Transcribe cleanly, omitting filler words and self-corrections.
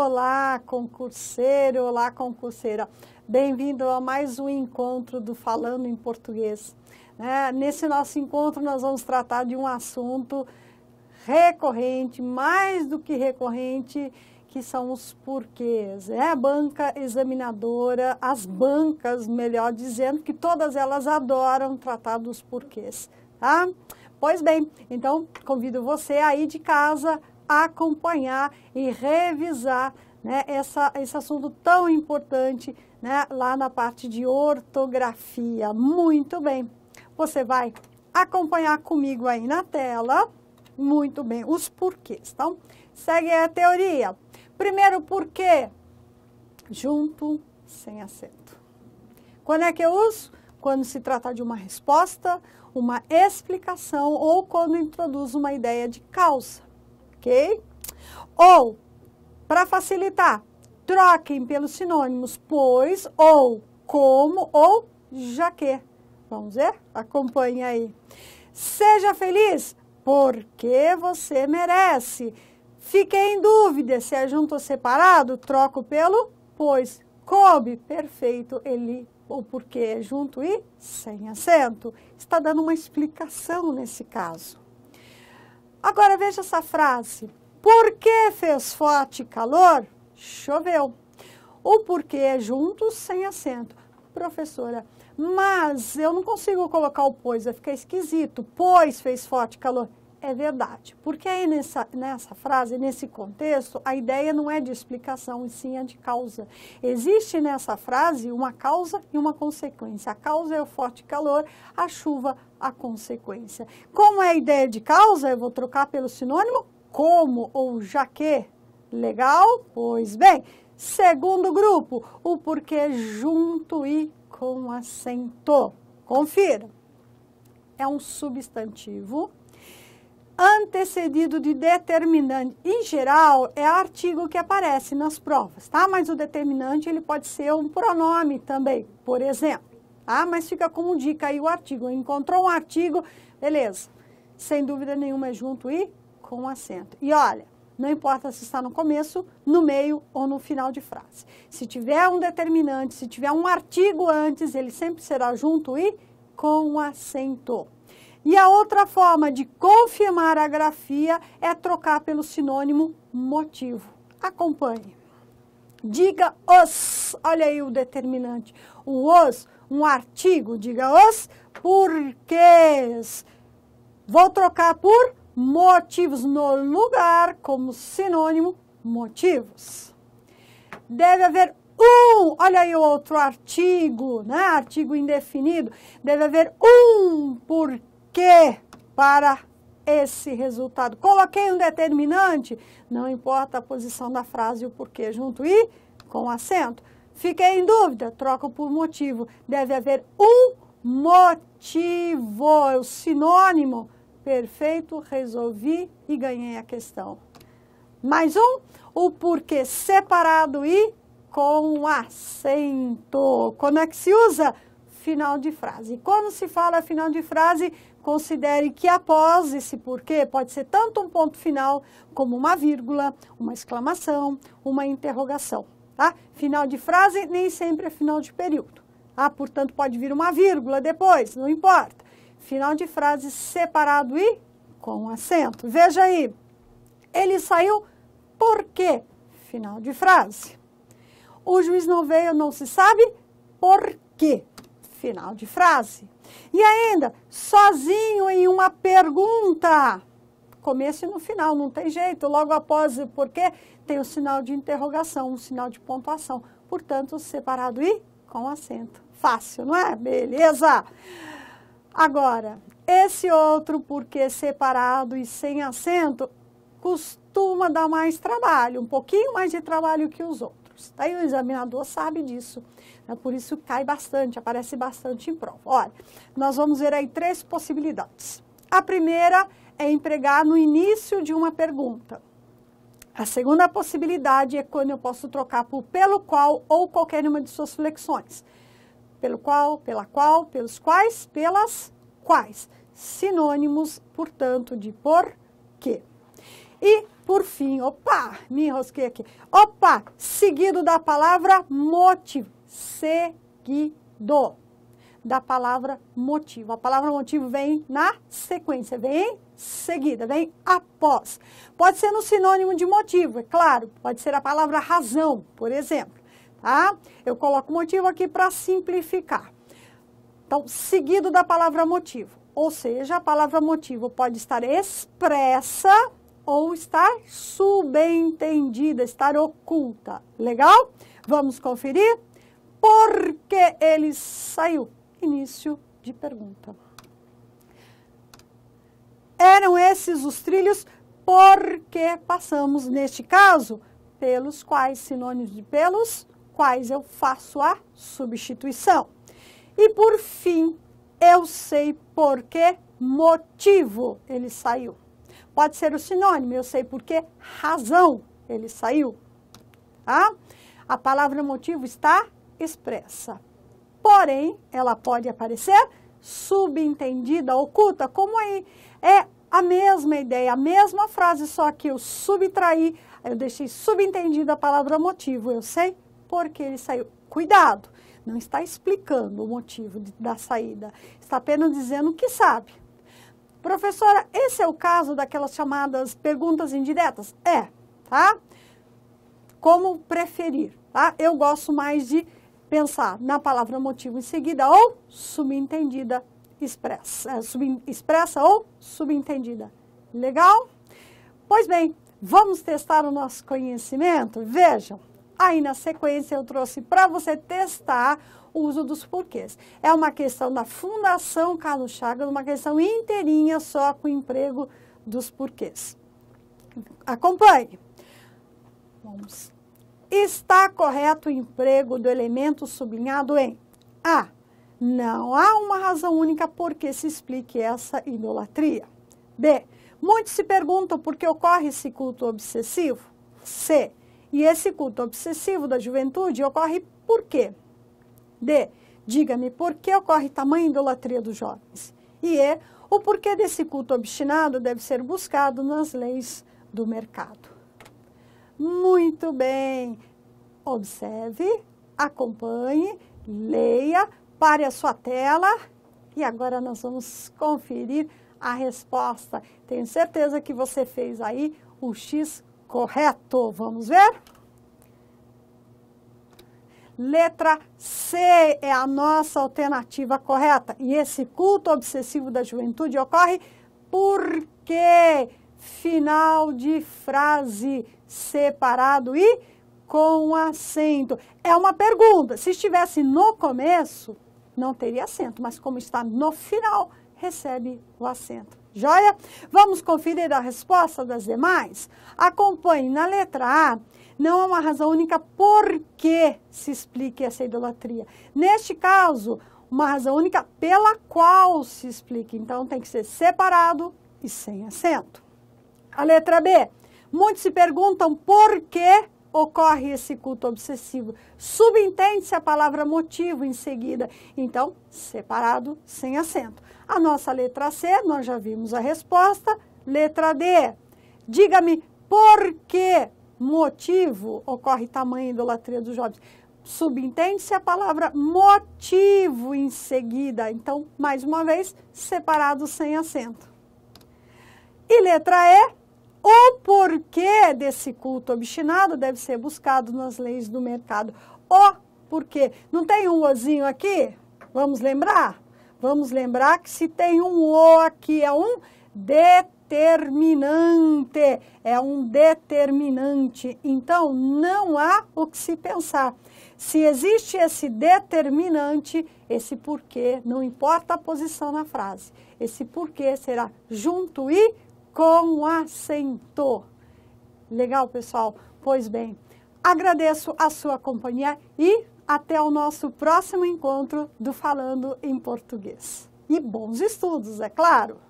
Olá, concurseiro, olá, concurseira. Bem-vindo a mais um encontro do Falando em Português. Nesse nosso encontro, nós vamos tratar de um assunto recorrente, mais do que recorrente, que são os porquês. A banca examinadora, as bancas, melhor dizendo, que todas elas adoram tratar dos porquês, tá? Pois bem, então convido você aí de casa a acompanhar e revisar, né, esse assunto tão importante, né, lá na parte de ortografia. Muito bem, você vai acompanhar comigo aí na tela, muito bem, os porquês. Então, segue a teoria. Primeiro porquê, junto, sem acento. Quando é que eu uso? Quando se trata de uma resposta, uma explicação ou quando introduz uma ideia de causa. Ok? Ou, para facilitar, troquem pelos sinônimos pois, ou, como, ou já que. Vamos ver? Acompanhe aí. Seja feliz, porque você merece. Fiquei em dúvida se é junto ou separado, troco pelo pois. Coube, perfeito, ele, o porquê é junto e sem acento. Está dando uma explicação nesse caso. Agora veja essa frase. Por que fez forte calor? Choveu. O porquê é junto, sem acento. Professora, mas eu não consigo colocar o pois, vai ficar esquisito. Pois fez forte calor. É verdade. Porque aí nessa frase, nesse contexto, a ideia não é de explicação, e sim é de causa. Existe nessa frase uma causa e uma consequência. A causa é o forte calor, a chuva, a consequência. Como é a ideia de causa, eu vou trocar pelo sinônimo como ou já que. Legal? Pois bem. Segundo grupo, o porquê junto e com acento. Confira. É um substantivo antecedido de determinante. Em geral, é artigo que aparece nas provas, tá? Mas o determinante, ele pode ser um pronome também, por exemplo, tá? Mas fica como dica aí o artigo. Encontrou um artigo, beleza. Sem dúvida nenhuma é junto e com acento. E olha, não importa se está no começo, no meio ou no final de frase. Se tiver um determinante, se tiver um artigo antes, ele sempre será junto e com acento. E a outra forma de confirmar a grafia é trocar pelo sinônimo motivo. Acompanhe. Diga os, olha aí o determinante. O os, um artigo, diga os porquês. Vou trocar por motivos no lugar, como sinônimo, motivos. Deve haver olha aí o outro artigo, né? Artigo indefinido. Deve haver um porquê para esse resultado. Coloquei um determinante, não importa a posição da frase, o porquê junto e com acento. Fiquei em dúvida, troco por motivo. Deve haver um motivo, o sinônimo. Perfeito, resolvi e ganhei a questão. Mais um, o porquê separado e com acento. Quando é que se usa? Final de frase. E quando se fala final de frase, considere que após esse porquê pode ser tanto um ponto final como uma vírgula, uma exclamação, uma interrogação. Tá? Final de frase nem sempre é final de período. Tá? Portanto, pode vir uma vírgula depois, não importa. Final de frase separado e com acento. Veja aí, ele saiu por quê? Final de frase. O juiz não veio, não se sabe por quê? Final de frase. E ainda, sozinho em uma pergunta. Começo e no final, não tem jeito. Logo após o porquê, tem o sinal de interrogação, um sinal de pontuação. Portanto, separado e com acento. Fácil, não é? Beleza? Agora, esse outro porquê separado e sem acento costuma dar mais trabalho, um pouquinho mais de trabalho que os outros. Daí o examinador sabe disso, né? Por isso cai bastante, aparece bastante em prova. Olha, nós vamos ver aí 3 possibilidades. A primeira é empregar no início de uma pergunta. A segunda possibilidade é quando eu posso trocar por pelo qual ou qualquer uma de suas flexões. Pelo qual, pela qual, pelos quais, pelas quais. Sinônimos, portanto, de por quê. E, por fim, opa, me enrosquei aqui. Opa, seguido da palavra motivo. Seguido da palavra motivo. A palavra motivo vem na sequência, vem em seguida, vem após. Pode ser no sinônimo de motivo, é claro. Pode ser a palavra razão, por exemplo. Tá? Eu coloco motivo aqui para simplificar. Então, seguido da palavra motivo. Ou seja, a palavra motivo pode estar expressa ou estar subentendida, estar oculta. Legal? Vamos conferir? Por que ele saiu? Início de pergunta. Eram esses os trilhos porque passamos, neste caso, pelos quais, sinônimos de pelos quais eu faço a substituição. E por fim, eu sei por que motivo ele saiu. Pode ser o sinônimo, eu sei por que razão ele saiu. Tá? A palavra motivo está expressa. Porém, ela pode aparecer subentendida, oculta, como aí é a mesma ideia, a mesma frase, só que eu subtraí, eu deixei subentendida a palavra motivo. Eu sei por que ele saiu. Cuidado, não está explicando o motivo da saída, está apenas dizendo que sabe. Professora, esse é o caso daquelas chamadas perguntas indiretas? É, tá? Como preferir, tá? Eu gosto mais de pensar na palavra motivo em seguida ou subentendida expressa. Expressa ou subentendida. Legal? Pois bem, vamos testar o nosso conhecimento? Vejam, aí na sequência eu trouxe para você testar o uso dos porquês. É uma questão da Fundação Carlos Chagas, uma questão inteirinha só com o emprego dos porquês. Acompanhe. Vamos. Está correto o emprego do elemento sublinhado em A. Não há uma razão única por que se explique essa idolatria. B. Muitos se perguntam por que ocorre esse culto obsessivo. C. E esse culto obsessivo da juventude ocorre por quê? D. Diga-me por que ocorre tamanha idolatria dos jovens. E E. O porquê desse culto obstinado deve ser buscado nas leis do mercado. Muito bem. Observe, acompanhe, leia, pare a sua tela e agora nós vamos conferir a resposta. Tenho certeza que você fez aí o X correto. Vamos ver? Letra C é a nossa alternativa correta. E esse culto obsessivo da juventude ocorre porque final de frase separado e com acento. É uma pergunta. Se estivesse no começo, não teria acento, mas como está no final, recebe o acento. Joia? Vamos conferir a resposta das demais? Acompanhe. Na letra A, não há uma razão única por que se explique essa idolatria. Neste caso, uma razão única pela qual se explique. Então, tem que ser separado e sem acento. A letra B, muitos se perguntam por que ocorre esse culto obsessivo. Subentende-se a palavra motivo em seguida. Então, separado, sem acento. A nossa letra C, nós já vimos a resposta. Letra D, diga-me por que motivo ocorre tamanha idolatria dos jovens. Subentende-se a palavra motivo em seguida. Então, mais uma vez, separado, sem acento. E letra E, o porquê desse culto obstinado deve ser buscado nas leis do mercado. O porquê. Não tem um ozinho aqui? Vamos lembrar? Vamos lembrar que se tem um o aqui, é um determinante. É um determinante. Então, não há o que se pensar. Se existe esse determinante, esse porquê, não importa a posição na frase. Esse porquê será junto e com acento. Legal, pessoal? Pois bem, agradeço a sua companhia e até o nosso próximo encontro do Falando em Português. E bons estudos, é claro!